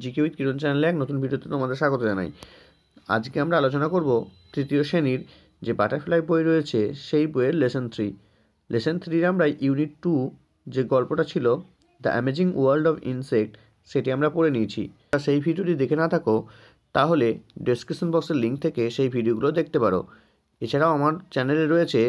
GK with কিরণ চ্যানেলে এক নতুন ভিডিওতে তোমাদের স্বাগত জানাই। আজকে আমরা আলোচনা করব তৃতীয় শ্রেণীর যে বাটারফ্লাই বই রয়েছে সেই বইয়ের লেসন 3 আমরা ইউনিট 2 যে গল্পটা ছিল the amazing world of insect সেটি আমরা পড়ে নিয়েছি। সেই ভিডিওটি দেখে না থাকো তাহলে ডেসক্রিপশন বক্সের লিঙ্ক থেকে সেই ভিডিওগুলো দেখতে পারো। এছাড়াও আমার চ্যানেলে রয়েছে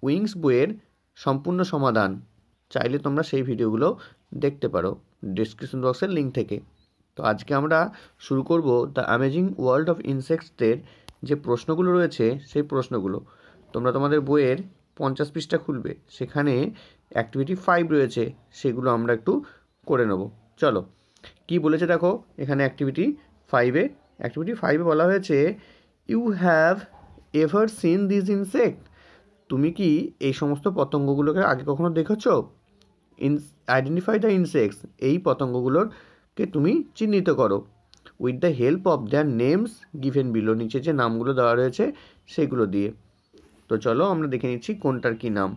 উইংস বইয়ের সম্পূর্ণ সমাধান, চাইলে তোমরা সেই ভিডিওগুলো দেখতে পারো ডেসক্রিপশন বক্সের লিঙ্ক থেকে। তো আজকে আমরা শুরু করব দ্য অ্যামেজিং ওয়ার্ল্ড অফ ইনসেক্টসের যে প্রশ্নগুলো রয়েছে সেই প্রশ্নগুলো। তোমরা তোমাদের বইয়ের 50 পৃষ্ঠা খুলবে, সেখানে অ্যাক্টিভিটি 5 রয়েছে, সেগুলো আমরা একটু করে নেব। চলো কি বলেছে দেখো এখানে অ্যাক্টিভিটি 5-এ বলা হয়েছে you have ever seen this insect. তুমি কি এই সমস্ত পতঙ্গগুলোকে আগে কখনো দেখেছো? আইডেন্টিফাই দ্য ইনসেক্টস, এই পতঙ্গগুলোরকে তুমি চিহ্নিত করো with the help of their names given below, নিচে যে নামগুলো দেওয়া রয়েছে সেগুলো দিয়ে। তো চলো আমরা দেখে নিচ্ছি কোনটার কি নাম।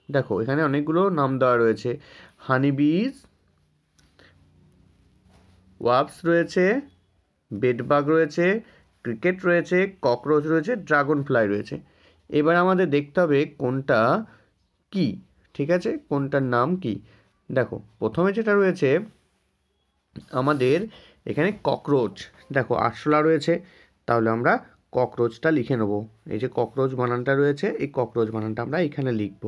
দেখো এখানে অনেকগুলো নাম দেওয়া রয়েছে, হানিবিজ, ওয়াস্প রয়েছে, বেডবাগ রয়েছে, ক্রিকেট রয়েছে, ককরোচ রয়েছে, ড্রাগন ফ্লাই রয়েছে। এবার আমাদের দেখতে হবে কোনটা কি, ঠিক আছে, কোনটার নাম কি। দেখো প্রথমে যেটা রয়েছে আমাদের এখানে ককরোচ, দেখো আরশোলা রয়েছে, তাহলে আমরা ককরোচটা লিখে নেব। এই যে ককরোচ বানানটা রয়েছে, এই ককরোচ বানানটা আমরা এখানে লিখব,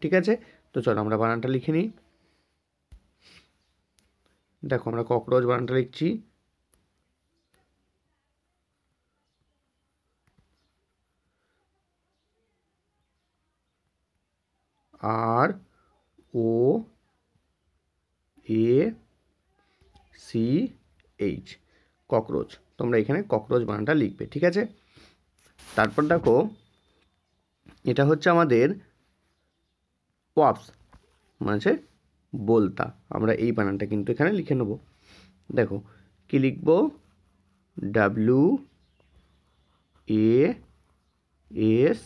ঠিক আছে। তো চলো আমরা বানানটা লিখে নিই। দেখো আমরা ককরোচ বানানটা লিখছি, আর ও এ সি এইচ, ককরোচ। তোমরা এখানে ককরোচ বানানটা লিখবে, ঠিক আছে। তারপর দেখো এটা হচ্ছে আমাদের ওয়াস্প, মানে বলতা, আমরা এই বানানটা কিন্তু এখানে লিখে নেব। দেখো কি লিখব, W A S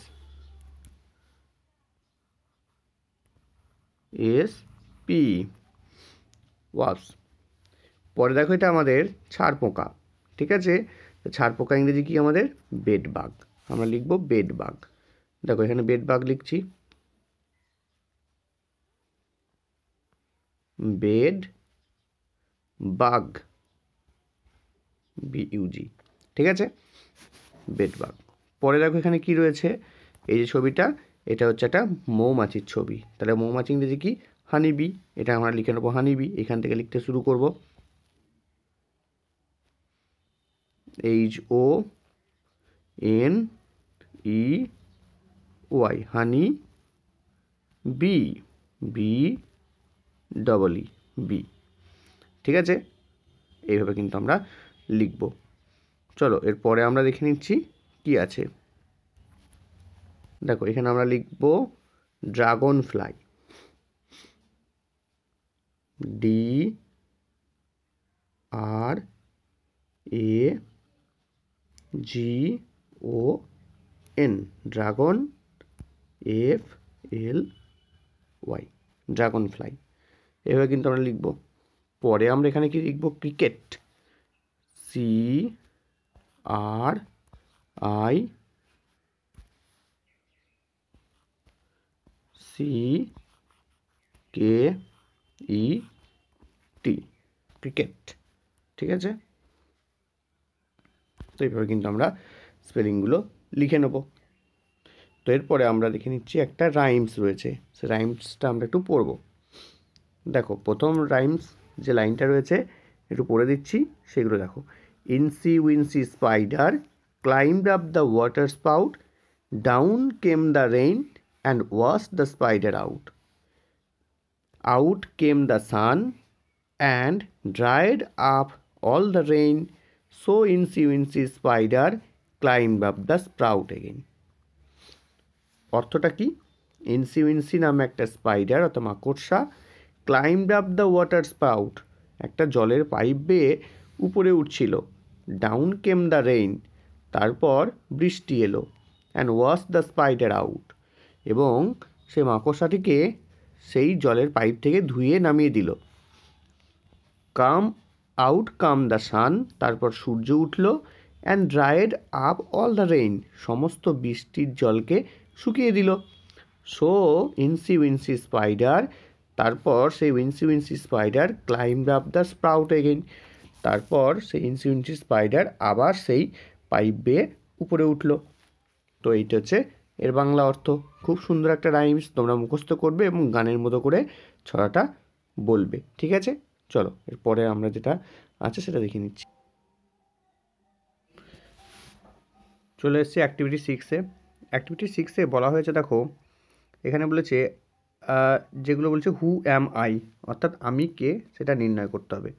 S P, wasp. পরে দেখো এটা আমাদের ছাড় পোকা, ঠিক আছে। ছাড় পোকা ইংরেজি কি আমাদের বেডবাগ, আমরা লিখব বেডবাগ। দেখো এখানে বেডবাগ লিখছি, বেড বাগ, বিইউজি, ঠিক আছে, বেডবাগ। পরে দেখো এখানে কি রয়েছে, এই যে ছবিটা, এটা হচ্ছে একটা মৌমাছির ছবি, তাহলে মৌমাছি ইংরেজি কি হানিবি, এটা আমরা লিখে নেবো হানিবি। এখান থেকে লিখতে শুরু করব, HONEY, হানি, বি, বি, ঠিক আছে, এইভাবে কিন্তু আমরা লিখব। চলো এরপরে আমরা দেখে নিচ্ছি কি আছে। দেখো এখানে আমরা লিখব dragon fly, DRAGON, dragon, FLY, dragon fly, এভাবে কিন্তু আমরা লিখব। পরে আমরা এখানে কি লিখব, ক্রিকেট, CRICKET, ক্রিকেট, ঠিক আছে। তো এইভাবে কিন্তু আমরা স্পেলিংগুলো লিখে নেব। তো এরপরে আমরা দেখে নিচ্ছি একটা রাইমস রয়েছে, সে রাইমসটা আমরা একটু পড়ব। দেখো প্রথম রাইমস যে লাইনটা রয়েছে একটু পড়ে দিচ্ছি, সেগুলো দেখো। Incy wincy spider climbed up the water spout, down came the rain and washed the spider out, out came the sun and dried up all the rain, so Incy Wincy Spider climbed up the sprout again. অর্থটা কি, ইনসি উইনসি নামে একটা spider অর্থাৎ মাকড়সা climbed up the water spout, একটা জলের pipe বেয়ে উপরে উঠছিল, ডাউন কেম দ্য রেইন, তারপর বৃষ্টি এলো, and wash the spider out, এবং সে মাকড়সাটিকে সেই জলের পাইপ থেকে ধুয়ে নামিয়ে দিল। Come out come the sun, তারপর সূর্য উঠল, and dried up all the rain, সমস্ত বৃষ্টির জলকে শুকিয়ে দিল। সো ইনসি উইনসি স্পাইডার, তারপর সেই উইনসি উইনসি spider climb up the sprout again, তারপর সেই ইনসি উইনসি স্পাইডার আবার সেই পাইপ বেয়ে উপরে উঠল। তো এইটা হচ্ছে এর বাংলা অর্থ। খুব সুন্দর একটা রাইমস, তোমরা মুখস্থ করবে এবং গানের মতো করে ছড়াটা বলবে, ঠিক আছে? চলো এরপরে আমরা যেটা আছে সেটা দেখে নিচ্ছি। চলে এসেছি অ্যাক্টিভিটি 6-এ। অ্যাক্টিভিটি 6-এ বলা হয়েছে, দেখো এখানে বলেছে যেগুলো বলছে হু অ্যাম আই, অর্থাৎ আমি কে সেটা নির্ণয় করতে হবে।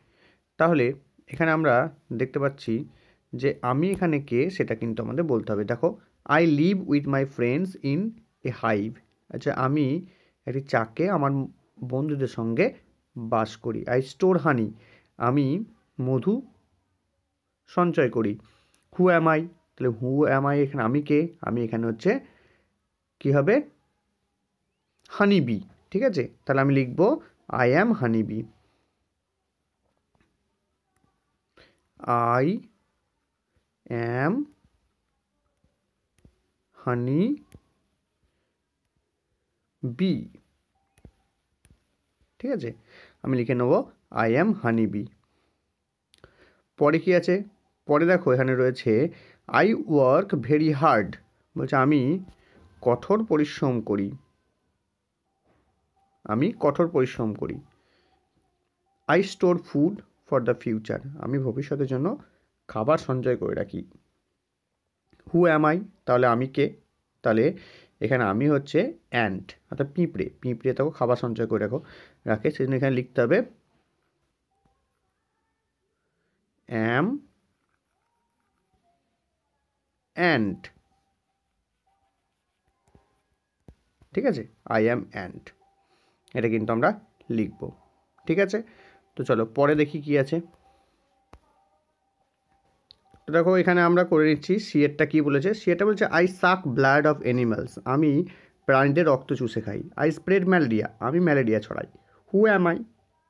তাহলে এখানে আমরা দেখতে পাচ্ছি যে আমি এখানে কে সেটা কিন্তু আমাদের বলতে হবে। দেখো, I live with my friends in a hive. আচ্ছা, আমি একটি চাকে আমার বন্ধুদের সঙ্গে বাস করি। আই স্টোর হানি, আমি মধু সঞ্চয় করি। হু অ্যাম আই, তাহলে হু অ্যাম আই এখানে আমি কে, আমি এখানে হচ্ছে কী হবে, হানি বি, ঠিক আছে? তাহলে আমি লিখব I am honey B. I am honey B, ঠিক আছে? আমি লিখে নেব আই অ্যাম হানি বি। পরে কি আছে? পরে দেখো এখানে রয়েছে আই ওয়ার্ক ভেরি হার্ড, বলছে আমি কঠোর পরিশ্রম করি, আমি কঠোর পরিশ্রম করি। I store food for the future, আমি ভবিষ্যতের জন্য খাবার সঞ্চয় করে রাখি। হু অ্যাম আই, তাহলে আমি কে? তাহলে এখানে আমি হচ্ছে অ্যান্ট, অর্থাৎ পিঁপড়ে। পিঁপড়ে তাকে খাবার সঞ্চয় করে রাখে, সেজন্য এখানে লিখতে হবে অ্যাম অ্যান্ট, ঠিক আছে? আই অ্যাম অ্যান্ট, এটা কিন্তু আমরা লিখব, ঠিক আছে? তো চলো পরে দেখি কি আছে। তো দেখো এখানে আমরা করে নিচ্ছি সিএরটা কী বলেছে। সিএরটা বলছে আই সাক ব্লাড অফ অ্যানিমালস, আমি প্রাণীদের রক্ত চুষে খাই। আই স্প্রেড ম্যালেরিয়া, আমি ম্যালেরিয়া ছড়াই। হু অ্যাম আই,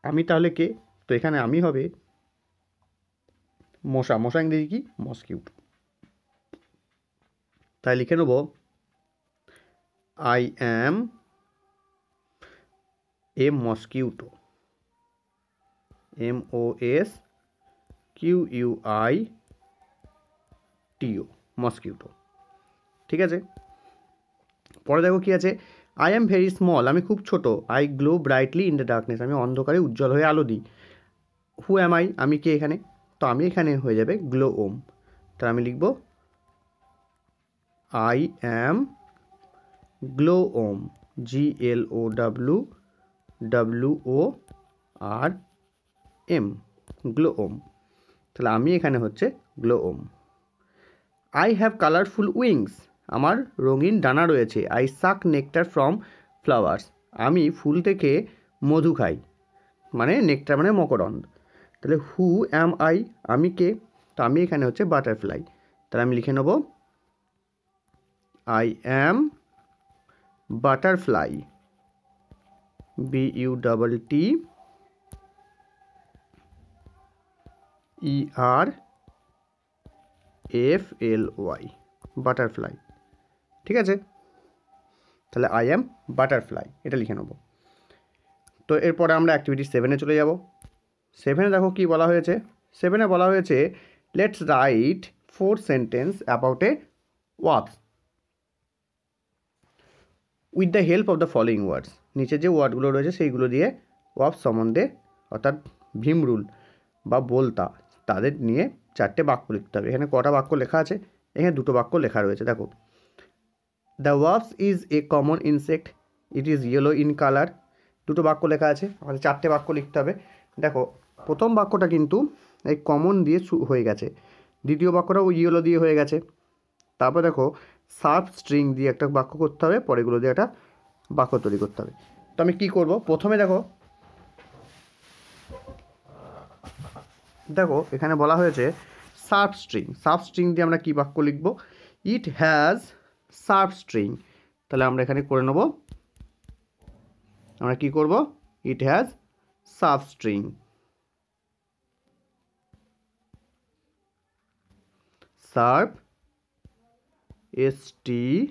আমি তাহলে কে? তো এখানে আমি হবে মশা, মশা ইংরেজি কি? মসকিউটো। তাই লিখে নেব I am A mosquito, MOSQUITO, mosquito, ঠিক আছে? পরে দেখো কি আছে, আই অ্যাম ভেরি স্মল, আমি খুব ছোট। I glow brightly in the darkness, আমি অন্ধকারে উজ্জ্বল হয়ে আলো দিই। হু অ্যাম আই, আমি কে এখানে? তো আমি এখানে হয়ে যাবে গ্লো ওম, তাহলে আমি লিখব I am glow worm, GLOWORM, glow worm, তাহলে আমি এখানে হচ্ছে glow worm. I have colourful wings, আমার রঙিন ডানা রয়েছে। I suck nectar from flowers, আমি ফুল থেকে মধু খাই, মানে নেকটার মানে মকরন্দ। তাহলে হু অ্যাম আই, আমি কে? তো আমি এখানে হচ্ছে বাটারফ্লাই, তাহলে আমি লিখে নেব I am butterfly, BUTTERFLY, butterfly, ঠিক আছে? তাহলে আই অ্যাম বাটারফ্লাই, এটা লিখে নেব। তো এরপরে আমরা অ্যাক্টিভিটি 7-এ চলে যাব। 7-এ দেখো কি বলা হয়েছে। 7-এ বলা হয়েছে let's write 4 sentence about a oath with the help of the following words, নিচে যে ওয়ার্ডগুলো রয়েছে সেইগুলো দিয়ে ওয়াফ সম্বন্ধে, অর্থাৎ ভীমরুল বা বোলতা, তাদের নিয়ে 4টে বাক্য লিখতে হবে। এখানে কটা বাক্য লেখা আছে? এখানে 2টো বাক্য লেখা রয়েছে, দেখো। দ্য ওয়াফস is a common insect, it is yellow in colour. 2টো বাক্য লেখা আছে, আমাদের 4টে বাক্য লিখতে হবে। দেখো প্রথম বাক্যটা কিন্তু এই কমন দিয়ে হয়ে গেছে, দ্বিতীয় বাক্যটাও ইয়েলো দিয়ে হয়ে গেছে। তারপর দেখো শার্প স্ট্রিং দিয়ে একটা বাক্য করতে হবে, পরেগুলো দিয়ে একটা বাক্য তৈরি করতে হবে। তো আমি কী করব, প্রথমে দেখো এখানে বলা হয়েছে শার্প স্ট্রিং। শার্প স্ট্রিং দিয়ে আমরা কী বাক্য লিখব? ইট হ্যাজ শার্প স্ট্রিং, তাহলে আমরা এখানে করে নেব, আমরা কি করব? It has sharp string. সার্ভ, STING,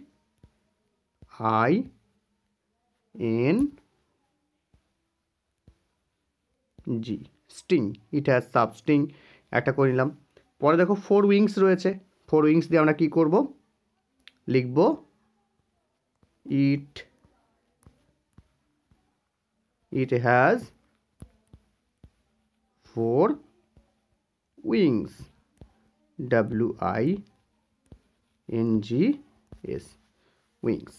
স্টিং, ইট হ্যাজ সাবস্টিং, একটা করে নিলাম। পরে দেখো 4 উইংস রয়েছে, 4 উইংস দিয়ে আমরা কী করব, লিখব it has 4 wings, WINGS, wings,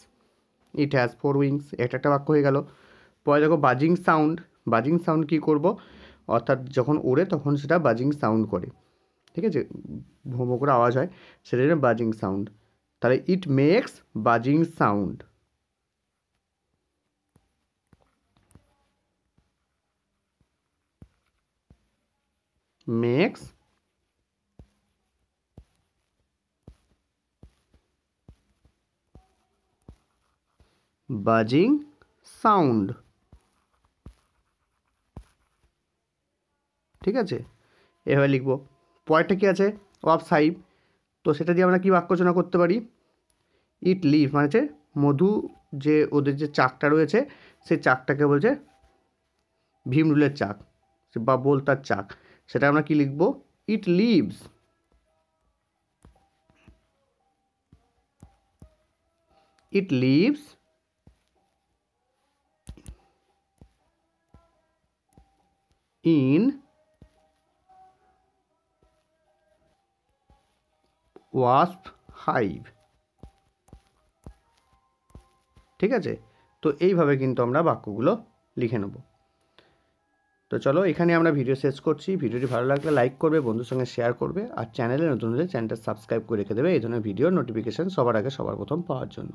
it has 4 wings, এটা একটা বাক্য হয়ে গেল। পরে দেখো বাজিং সাউন্ড, বাজিং সাউন্ড কী করব, অর্থাৎ যখন ওড়ে তখন সেটা বাজিং সাউন্ড করে, ঠিক আছে, ভোঁ করে আওয়াজ হয়, সেটা হচ্ছে বাজিং সাউন্ড। তাহলে it makes buzzing sound, makes buzzing sound, ঠিক আছে, এভাবে লিখব। পরেরটা কী আছে, অফ সাইব, তো সেটা দিয়ে আমরা কী বাক্য রচনা করতে পারি, ইট লিভ মানে হচ্ছে মধু, যে ওদের যে চাকটা রয়েছে সেই চাকটাকে বলছে ভীমরুলের চাক বা বোলতার চাক, সেটা আমরা কি লিখব, it lives, it lives in wasp hive, ঠিক আছে। তো এইভাবে কিন্তু আমরা বাক্যগুলো লিখে নেব। তো চলো এখানে আমরা ভিডিও শেষ করছি। ভিডিওটি ভালো লাগলে লাইক করবে, বন্ধুর সঙ্গে শেয়ার করবে, আর চ্যানেলে নতুন হলে চ্যানেলটা সাবস্ক্রাইব করে রেখে দেবে এই ধরনের ভিডিওর নোটিফিকেশান সবার আগে সবার প্রথম পাওয়ার জন্য।